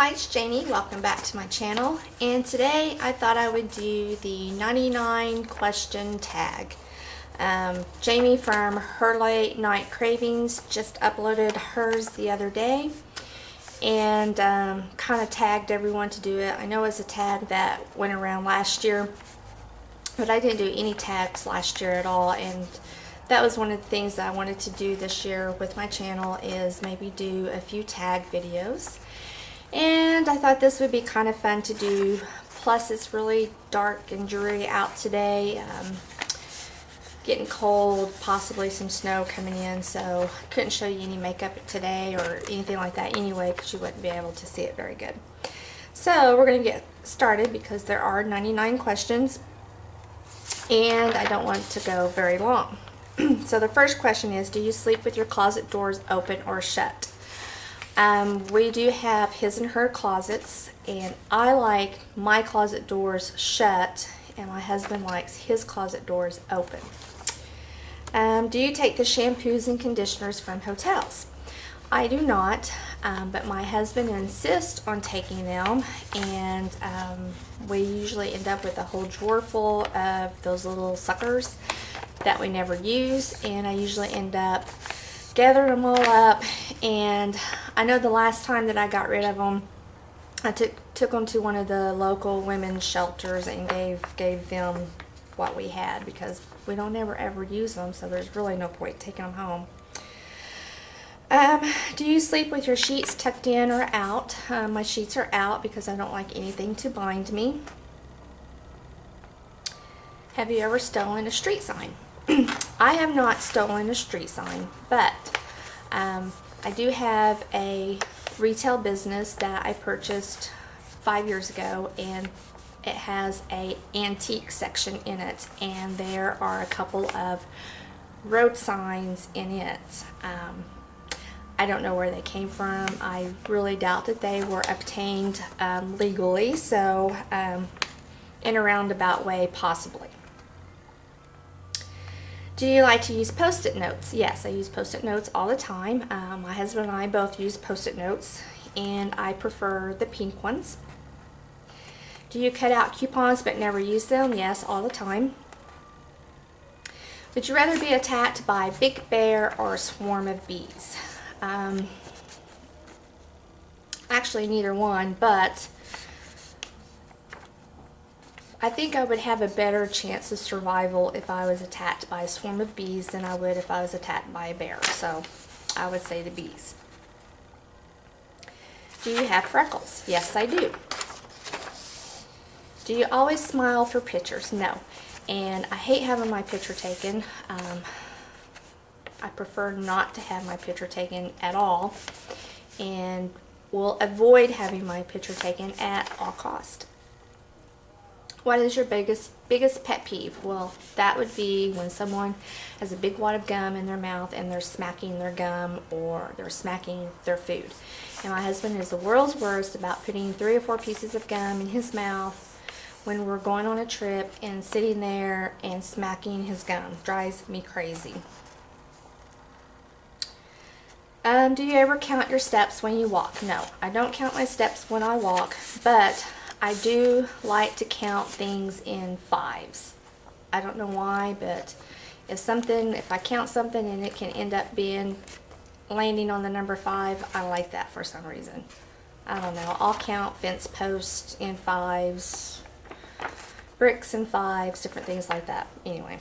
Hi, it's Janie. Welcome back to my channel. And today I thought I would do the 99 question tag. Jamie from Her Late Night Cravings just uploaded hers the other day and kind of tagged everyone to do it. I know it's a tag that went around last year, but I didn't do any tags last year at all, and that was one of the things that I wanted to do this year with my channel, is maybe do a few tag videos. And I thought this would be kind of fun to do. Plus it's really dark and dreary out today, getting cold, possibly some snow coming in, so I couldn't show you any makeup today or anything like that anyway, because you wouldn't be able to see it very good. So we're going to get started because there are 99 questions and I don't want it to go very long. So the first question is, do you sleep with your closet doors open or shut? We do have his and her closets, and I like my closet doors shut, and my husband likes his closet doors open. Do you take the shampoos and conditioners from hotels? I do not, but my husband insists on taking them, and we usually end up with a whole drawer full of those little suckers that we never use, and I usually end up gathering them all up. And I know the last time that I got rid of them, I took them to one of the local women's shelters and gave them what we had, because we don't ever use them, so there's really no point taking them home. Do you sleep with your sheets tucked in or out? My sheets are out because I don't like anything to bind me. Have you ever stolen a street sign? I have not stolen a street sign, but I do have a retail business that I purchased 5 years ago, and it has an antique section in it, and there are a couple of road signs in it. I don't know where they came from. I really doubt that they were obtained legally, so in a roundabout way, possibly. Do you like to use post-it notes? Yes, I use post-it notes all the time. My husband and I both use post-it notes, and I prefer the pink ones. Do you cut out coupons but never use them? Yes, all the time. Would you rather be attacked by a big bear or a swarm of bees? Actually, neither one, but I think I would have a better chance of survival if I was attacked by a swarm of bees than I would if I was attacked by a bear. So I would say the bees. Do you have freckles? Yes, I do. Do you always smile for pictures? No. And I hate having my picture taken. I prefer not to have my picture taken at all, and will avoid having my picture taken at all cost. What is your biggest pet peeve? Well, that would be when someone has a big wad of gum in their mouth and they're smacking their gum, or they're smacking their food. And my husband is the world's worst about putting 3 or 4 pieces of gum in his mouth when we're going on a trip and sitting there and smacking his gum. Drives me crazy. Do you ever count your steps when you walk? No, I don't count my steps when I walk, but I do like to count things in 5s. I don't know why, but if I count something and it can end up being landing on the number 5, I like that for some reason. I don't know. I'll count fence posts in 5s, bricks in 5s, different things like that. Anyway.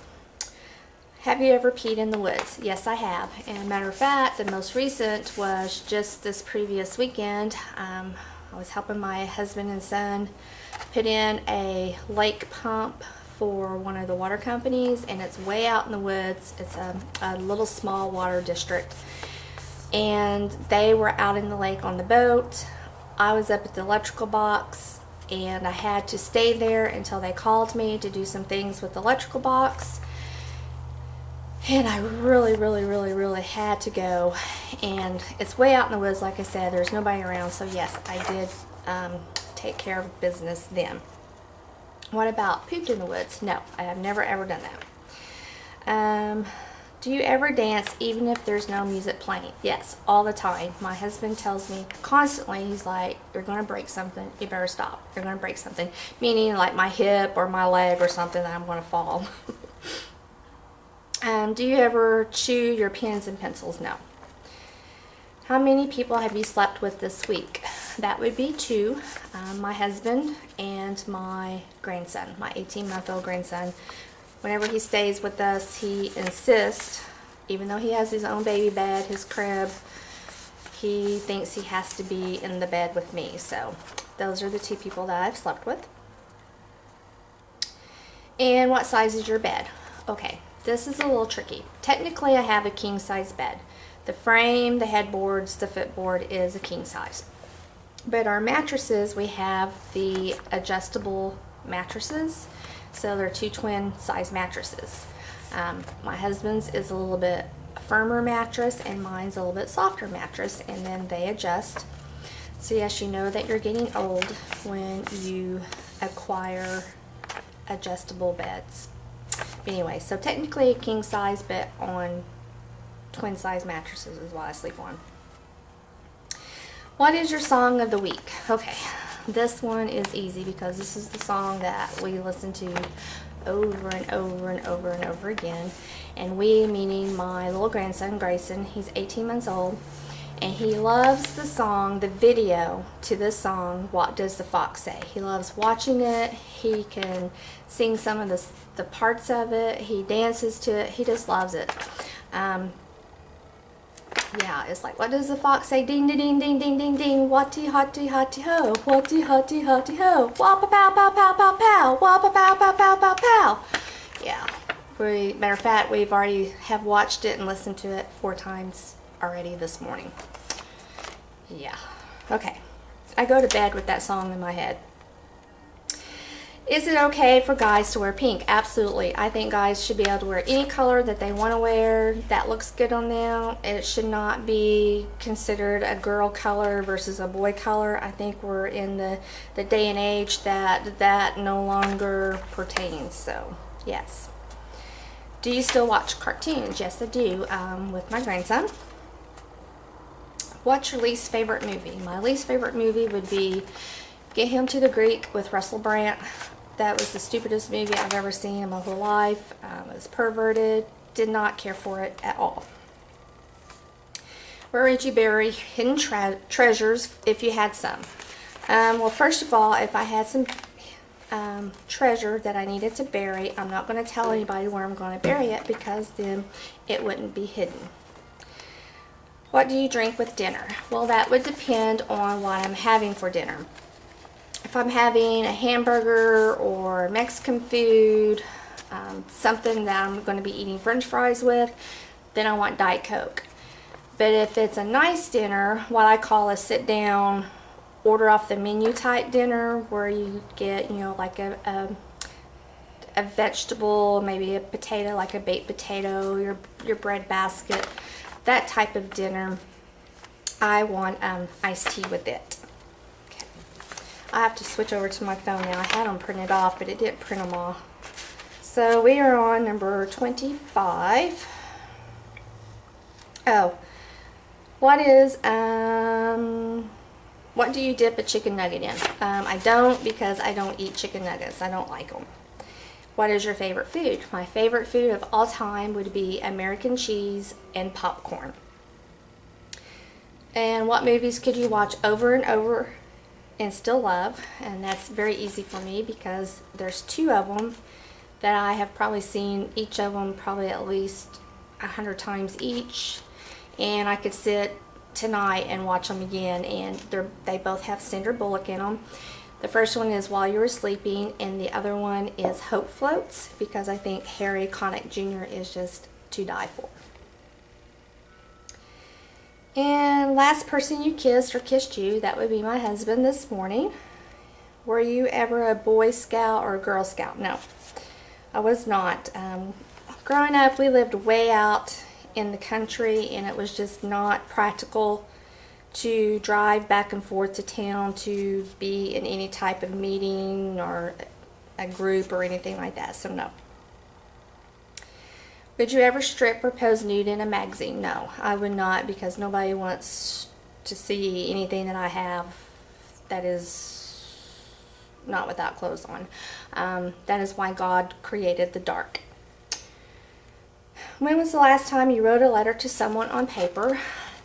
Have you ever peed in the woods? Yes, I have. And a matter of fact, the most recent was just this previous weekend. I was helping my husband and son put in a lake pump for one of the water companies, and it's way out in the woods. It's a little small water district, and they were out in the lake on the boat. I was up at the electrical box, and I had to stay there until they called me to do some things with the electrical box. And I really had to go, and it's way out in the woods. Like I said, there's nobody around, so yes, I did take care of business then. What about pooped in the woods? No, I have never ever done that. Do you ever dance even if there's no music playing? Yes, all the time. My husband tells me constantly, he's like, you're going to break something. You better stop. You're going to break something. Meaning like my hip or my leg or something that I'm going to fall. Do you ever chew your pens and pencils? No. How many people have you slept with this week? That would be 2. My husband and my grandson, my 18-month-old grandson. Whenever he stays with us, he insists, even though he has his own baby bed, his crib, he thinks he has to be in the bed with me. So those are the 2 people that I've slept with. And what size is your bed? Okay, this is a little tricky. Technically, I have a king size bed. The frame, the headboards, the footboard is a king size. But our mattresses, we have the adjustable mattresses. So they're 2 twin size mattresses. My husband's is a little bit firmer mattress and mine's a little bit softer mattress, and then they adjust. So yes, you know that you're getting old when you acquire adjustable beds. Anyway, so technically a king size, but on twin size mattresses is what I sleep on. What is your song of the week? Okay, this one is easy because this is the song that we listen to over and over and over and over again. And we, meaning my little grandson, Grayson, he's 18 months old, and he loves the song, the video to this song, What Does the Fox Say? He loves watching it. He can sing some of the parts of it. He dances to it. He just loves it. Yeah, it's like, what does the fox say? Ding, ding, ding, ding, ding, ding, ding. Watty, hotty, hotty, ho. Watty, hotty, hotty, ho. Wappa, pow, pow, pow, pow, pow. Wappa, pow, pow, pow, pow, pow. Yeah. Matter of fact, we've already have watched it and listened to it 4 times already this morning. Yeah. Okay. I go to bed with that song in my head. Is it okay for guys to wear pink? Absolutely. I think guys should be able to wear any color that they want to wear that looks good on them. It should not be considered a girl color versus a boy color. I think we're in the day and age that no longer pertains. So, yes. Do you still watch cartoons? Yes, I do, with my grandson. What's your least favorite movie? My least favorite movie would be Get Him to the Greek with Russell Brand. That was the stupidest movie I've ever seen in my whole life. It was perverted. Did not care for it at all. Where would you bury hidden treasures if you had some? Well, first of all, if I had some treasure that I needed to bury, I'm not going to tell anybody where I'm going to bury it because then it wouldn't be hidden. What do you drink with dinner? Well, that would depend on what I'm having for dinner. If I'm having a hamburger or Mexican food, something that I'm going to be eating French fries with, then I want Diet Coke. But if it's a nice dinner, what I call a sit down, order off the menu type dinner, where you get, you know, like a vegetable, maybe a potato, like a baked potato, your bread basket, that type of dinner, I want iced tea with it. Okay. I have to switch over to my phone now. I had them printed off, but it didn't print them all. So we are on number 25. Oh, what do you dip a chicken nugget in? I don't, because I don't eat chicken nuggets. I don't like them. What is your favorite food? My favorite food of all time would be American cheese and popcorn. And what movies could you watch over and over and still love? And that's very easy for me because there's 2 of them that I have probably seen, each of them probably at least 100 times each. And I could sit tonight and watch them again, and they both have Sandra Bullock in them. The first one is While You Were Sleeping, and the other one is Hope Floats, because I think Harry Connick Jr. is just to die for. And last person you kissed or kissed you, that would be my husband this morning. Were you ever a Boy Scout or a Girl Scout? No, I was not. Growing up, we lived way out in the country, and it was just not practical to drive back and forth to town to be in any type of meeting or a group or anything like that, so no. Would you ever strip or pose nude in a magazine? No, I would not, because nobody wants to see anything that I have that is not without clothes on. That is why God created the dark. When was the last time you wrote a letter to someone on paper?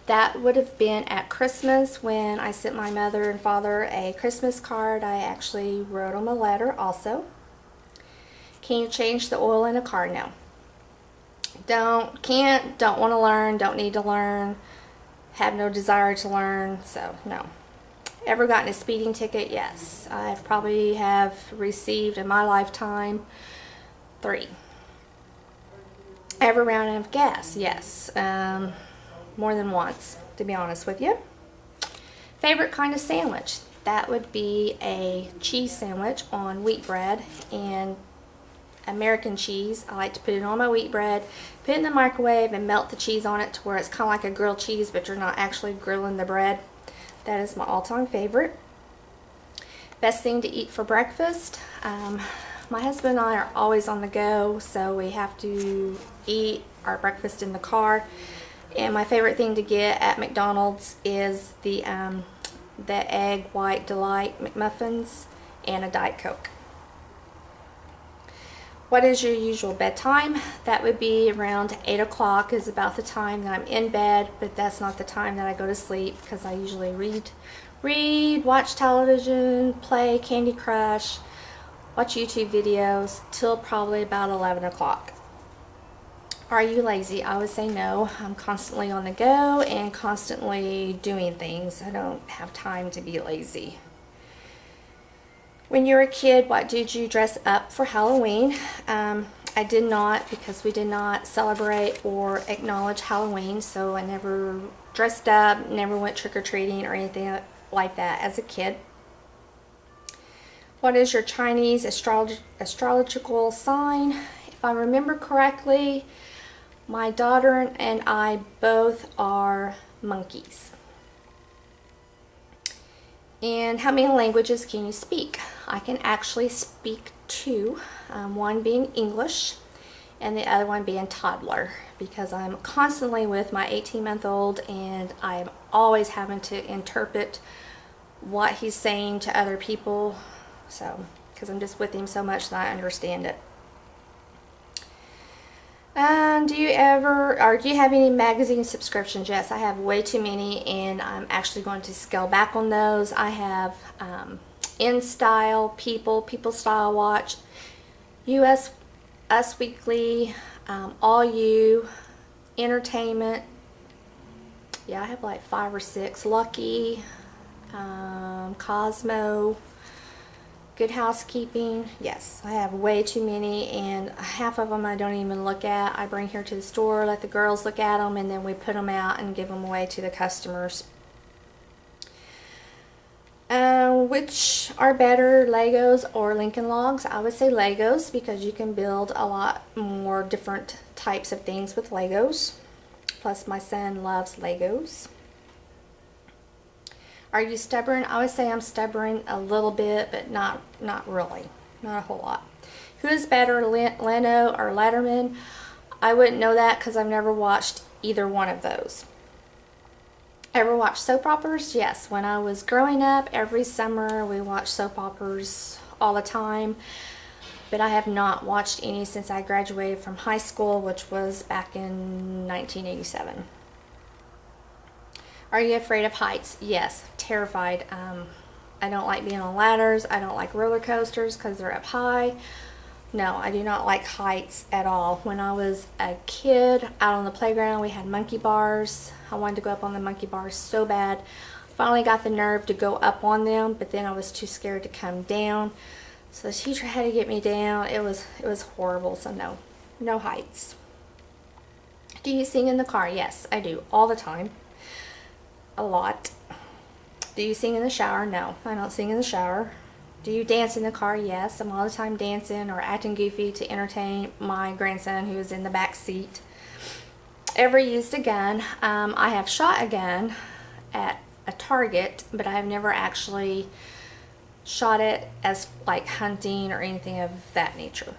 That would have been at Christmas when I sent my mother and father a Christmas card. I actually wrote them a letter also. Can you change the oil in a car? No. Don't want to learn, don't need to learn, have no desire to learn, so no. Ever gotten a speeding ticket? Yes. I've probably have received in my lifetime 3. Ever ran out of gas? Yes. More than once, to be honest with you. Favorite kind of sandwich? That would be a cheese sandwich on wheat bread and American cheese. I like to put it on my wheat bread, put it in the microwave, and melt the cheese on it to where it's kind of like a grilled cheese, but you're not actually grilling the bread. That is my all-time favorite. Best thing to eat for breakfast? My husband and I are always on the go, so we have to eat our breakfast in the car. And my favorite thing to get at McDonald's is the Egg White Delight McMuffins and a Diet Coke. What is your usual bedtime? That would be around 8 o'clock is about the time that I'm in bed, but that's not the time that I go to sleep, because I usually read, watch television, play Candy Crush, watch YouTube videos till probably about 11 o'clock. Are you lazy? I would say no. I'm constantly on the go and constantly doing things. I don't have time to be lazy. When you were a kid, what did you dress up for Halloween? I did not, because we did not celebrate or acknowledge Halloween, so I never dressed up, never went trick-or-treating or anything like that as a kid. What is your Chinese astrological sign? If I remember correctly, my daughter and I both are monkeys. And how many languages can you speak? I can actually speak 2, one being English and the other one being toddler, because I'm constantly with my 18-month-old and I'm always having to interpret what he's saying to other people, so because I'm just with him so much that I understand it. Do you have any magazine subscriptions? Yes, I have way too many, and I'm actually going to scale back on those. I have In Style, People Style Watch, Us Weekly, All You, Entertainment. Yeah, I have like 5 or 6. Lucky, Cosmo, Good Housekeeping. Yes, I have way too many, and half of them I don't even look at. I bring here to the store, let the girls look at them, and then we put them out and give them away to the customers. Which are better, Legos or Lincoln Logs? I would say Legos, because you can build a lot more different types of things with Legos. Plus my son loves Legos. Are you stubborn? I would say I'm stubborn a little bit, but not really. Not a whole lot. Who is better, Leno or Letterman? I wouldn't know that because I've never watched either one of those. Ever watched soap operas? Yes. When I was growing up, every summer we watched soap operas all the time. But I have not watched any since I graduated from high school, which was back in 1987. Are you afraid of heights? Yes, terrified. I don't like being on ladders. I don't like roller coasters because they're up high. No, I do not like heights at all. When I was a kid, out on the playground, we had monkey bars. I wanted to go up on the monkey bars so bad. Finally got the nerve to go up on them, but then I was too scared to come down. So the teacher had to get me down. It was horrible, so no heights. Do you sing in the car? Yes, I do, all the time. A lot. Do you sing in the shower? No, I don't sing in the shower. Do you dance in the car? Yes, I'm all the time dancing or acting goofy to entertain my grandson who is in the back seat. Ever used a gun? I have shot a gun at a target, but I have never actually shot it as like hunting or anything of that nature.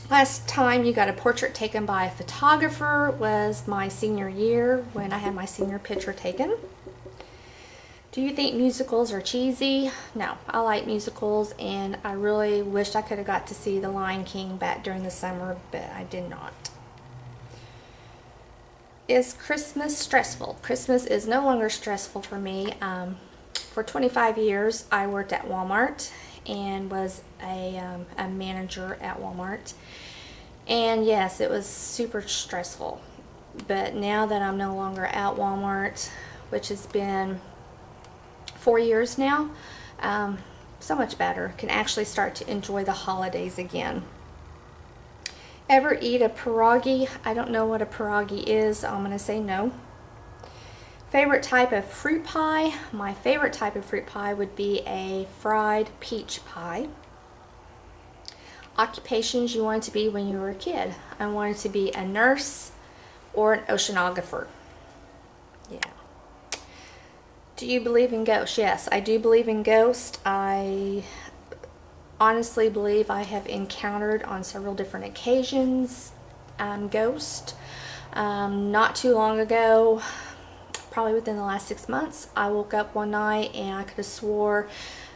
Last time you got a portrait taken by a photographer was my senior year when I had my senior picture taken. Do you think musicals are cheesy? No, I like musicals, and I really wished I could have got to see The Lion King back during the summer, but I did not. Is Christmas stressful? Christmas is no longer stressful for me. For 25 years, I worked at Walmart and was a manager at Walmart. And yes, it was super stressful. But now that I'm no longer at Walmart, which has been 4 years now, so much better. Can actually start to enjoy the holidays again. Ever eat a pierogi? I don't know what a pierogi is, so I'm going to say no. Favorite type of fruit pie? My favorite type of fruit pie would be a fried peach pie. Occupations you wanted to be when you were a kid? I wanted to be a nurse or an oceanographer. Yeah. Do you believe in ghosts? Yes, I do believe in ghosts. I honestly believe I have encountered on several different occasions ghosts. Not too long ago, probably within the last 6 months, I woke up one night and I could have swore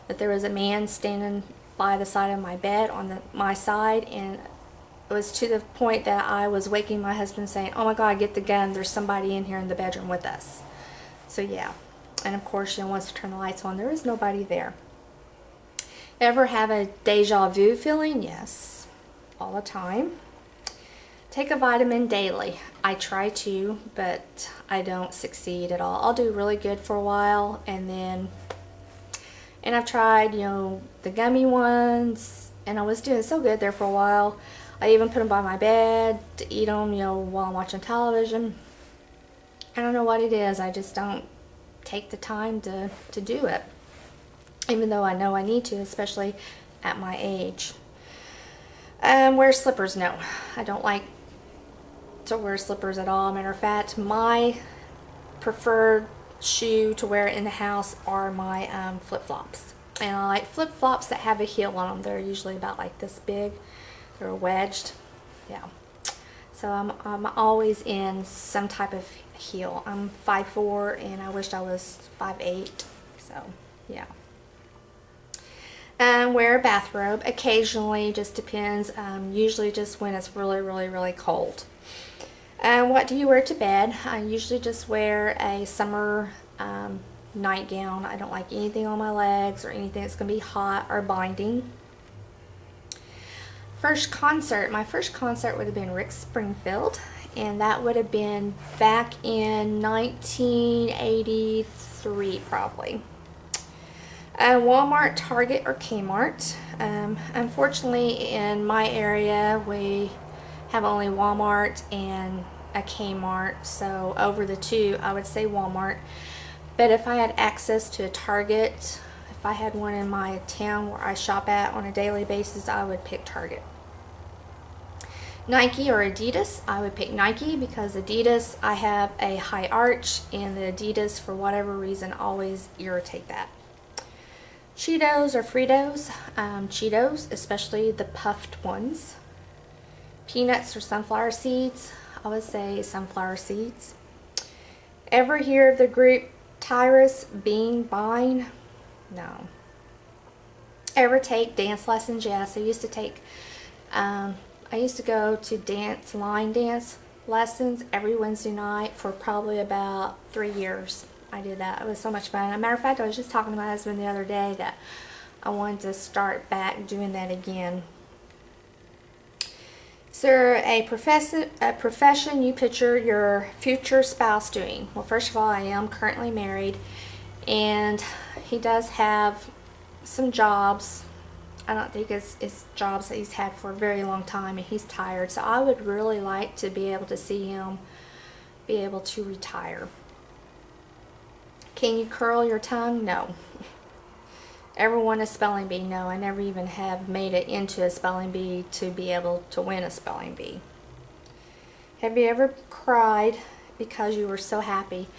that there was a man standing by the side of my bed on my side, and it was to the point that I was waking my husband saying, "Oh my God, get the gun, there's somebody in here in the bedroom with us." So yeah, and of course, once you turn the lights on, there is nobody there. Ever have a deja vu feeling? Yes, all the time. Take a vitamin daily. I try to, but I don't succeed at all. I'll do really good for a while, and I've tried, the gummy ones, and I was doing so good there for a while. I even put them by my bed to eat them, while I'm watching television. I don't know what it is. I just don't take the time to do it, even though I know I need to, especially at my age. Wear slippers? No, I don't like to wear slippers at all. Matter of fact, my preferred shoe to wear in the house are my flip-flops, and I like flip-flops that have a heel on them. They're usually about like this big. They're wedged. Yeah, so I'm always in some type of heel. I'm 5'4", and I wished I was 5'8", so yeah. Wear a bathrobe occasionally, just depends. Usually just when it's really, really, really cold. What do you wear to bed? I usually just wear a summer nightgown. I don't like anything on my legs or anything that's going to be hot or binding. First concert. My first concert would have been Rick Springfield, and that would have been back in 1983 probably. Walmart, Target, or Kmart. Unfortunately, in my area, we have only Walmart and a Kmart, so over the two, I would say Walmart. But if I had access to a Target, if I had one in my town where I shop at on a daily basis, I would pick Target. Nike or Adidas? I would pick Nike because Adidas, I have a high arch, and the Adidas, for whatever reason, always irritate that. Cheetos or Fritos? Cheetos, especially the puffed ones. Peanuts or sunflower seeds? I would say sunflower seeds. Ever hear of the group Tyrus Bean Bine? No. Ever take dance lessons? Yes, I used to go to line dance lessons every Wednesday night for probably about 3 years. I did that. It was so much fun. As a matter of fact, I was just talking to my husband the other day that I wanted to start back doing that again. Is there a profession you picture your future spouse doing? Well, first of all, I am currently married, and he does have some jobs. I don't think it's jobs that he's had for a very long time, and he's tired. So I would really like to be able to see him be able to retire. Can you curl your tongue? No. Ever won a spelling bee? No, I never even have made it into a spelling bee to be able to win a spelling bee. Have you ever cried because you were so happy?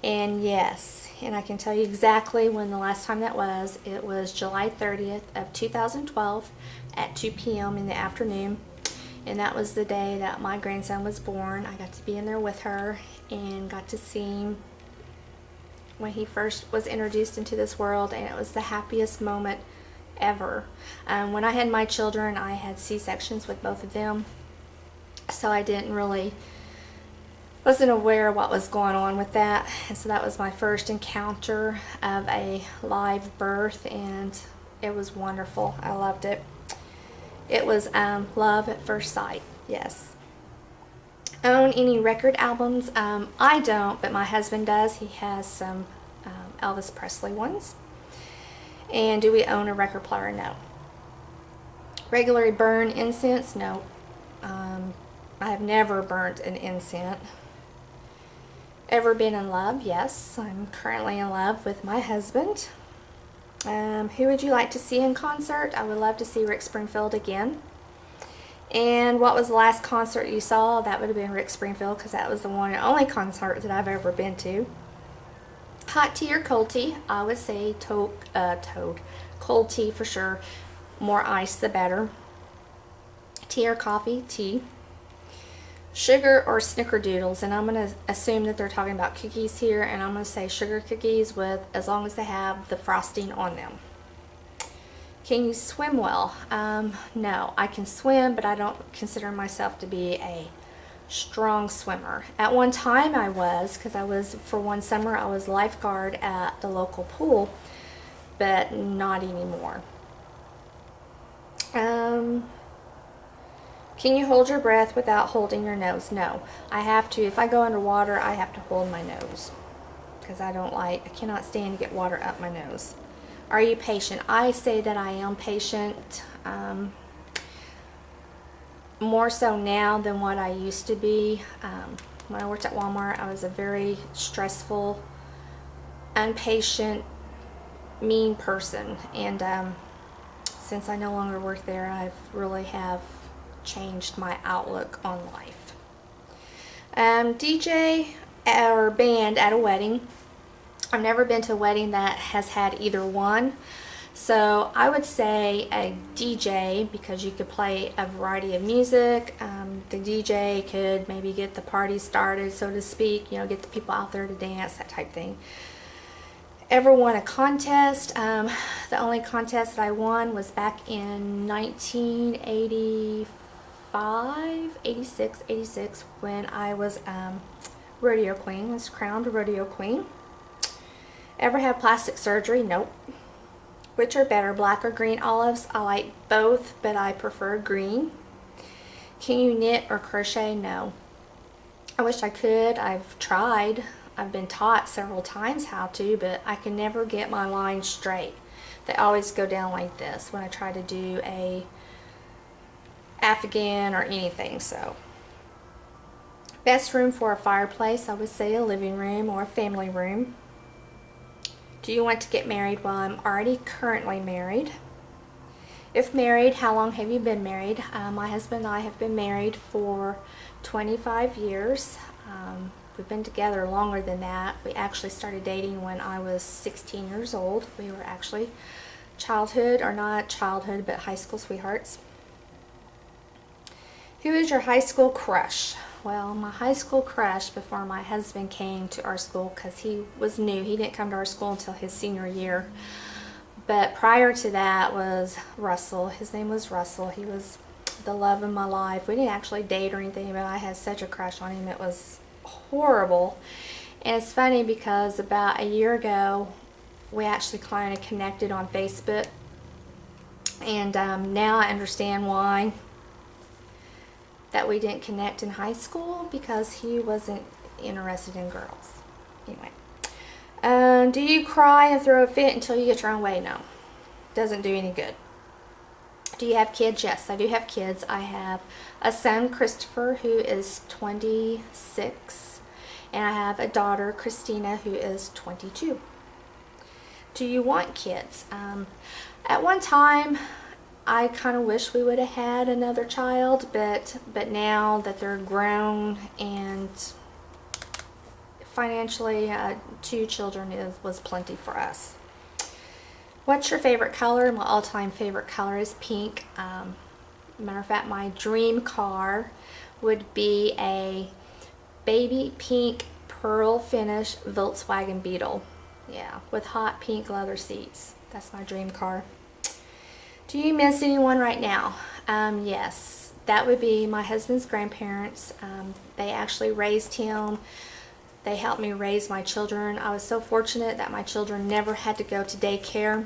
And yes, and I can tell you exactly when the last time that was. It was July 30th of 2012 at 2 p.m. in the afternoon. and that was the day that my grandson was born. I got to be in there with her and got to see him when he first was introduced into this world, and it was the happiest moment ever. When I had my children, I had C-sections with both of them, so I wasn't aware of what was going on with that, and so that was my first encounter of a live birth, and it was wonderful. I loved it. It was love at first sight. Yes. Own any record albums? I don't, but my husband does. He has some Elvis Presley ones. And do we own a record player? No. Regularly burn incense? No. I have never burnt an incense. Ever been in love? Yes. I'm currently in love with my husband. Who would you like to see in concert? I would love to see Rick Springfield again. And what was the last concert you saw? That would have been Rick Springfield, because that was the one and only concert that I've ever been to. Hot tea or cold tea? I would say cold tea for sure. More ice the better. Tea or coffee? Tea. Sugar or snickerdoodles? And I'm going to assume that they're talking about cookies here, and I'm going to say sugar cookies, with as long as they have the frosting on them. Can you swim well? No, I can swim, but I don't consider myself to be a strong swimmer. At one time I was, because for one summer I was lifeguard at the local pool, but not anymore. Can you hold your breath without holding your nose? No, I have to. If I go underwater, I have to hold my nose, because I cannot stand to get water up my nose. Are you patient? I say that I am patient, more so now than what I used to be. When I worked at Walmart, I was a very stressful, impatient, mean person, and since I no longer work there, I really have changed my outlook on life. DJ or band at a wedding? I've never been to a wedding that has had either one, so I would say a DJ, because you could play a variety of music. The DJ could maybe get the party started, so to speak, get the people out there to dance, that type thing. Ever won a contest? The only contest that I won was back in 1985, 86, when I was rodeo queen, was crowned rodeo queen. Ever had plastic surgery? Nope. Which are better, black or green olives? I like both, but I prefer green. Can you knit or crochet? No. I wish I could. I've tried. I've been taught several times how to, but I can never get my lines straight. They always go down like this when I try to do a Afghan or anything. So, best room for a fireplace? I would say a living room or a family room. Do you want to get married? Well, I'm already currently married. If married, how long have you been married? My husband and I have been married for 25 years. We've been together longer than that. We actually started dating when I was 16 years old. We were actually not childhood, but high school sweethearts. Who is your high school crush? Well, my high school crush before my husband came to our school, because he was new. He didn't come to our school until his senior year. But prior to that was Russell. His name was Russell. He was the love of my life. We didn't actually date or anything, but I had such a crush on him. It was horrible. And it's funny because about a year ago, we actually kind of connected on Facebook. And now I understand why that we didn't connect in high school, because he wasn't interested in girls. Anyway. Do you cry and throw a fit until you get your own way? No. Doesn't do any good. Do you have kids? Yes, I do have kids. I have a son, Christopher, who is 26, and I have a daughter, Christina, who is 22. Do you want kids? At one time, I kind of wish we would have had another child, but now that they're grown and financially, 2 children was plenty for us. What's your favorite color? My all-time favorite color is pink. Matter of fact, my dream car would be a baby pink pearl finish Volkswagen Beetle. Yeah, with hot pink leather seats. That's my dream car. Do you miss anyone right now? Yes, that would be my husband's grandparents. They actually raised him. They helped me raise my children. I was so fortunate that my children never had to go to daycare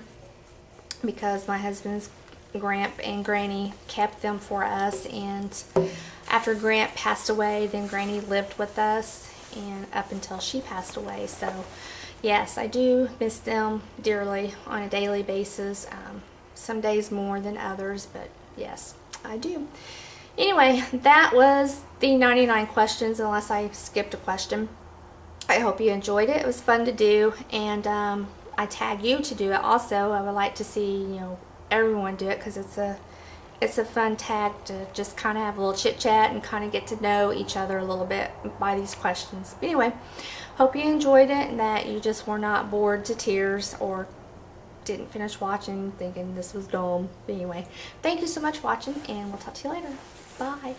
because my husband's Gramp and Granny kept them for us, and after Gramp passed away, then Granny lived with us and up until she passed away. So yes, I do miss them dearly on a daily basis. Some days more than others, but yes, I do. Anyway, that was the 99 questions, unless I skipped a question. I hope you enjoyed it. It was fun to do, and I tag you to do it also. I would like to see, everyone do it, because it's a fun tag to just kind of have a little chit chat and kind of get to know each other a little bit by these questions. But anyway, hope you enjoyed it and that you just were not bored to tears or didn't finish watching thinking this was dumb. But anyway, thank you so much for watching, and we'll talk to you later. Bye.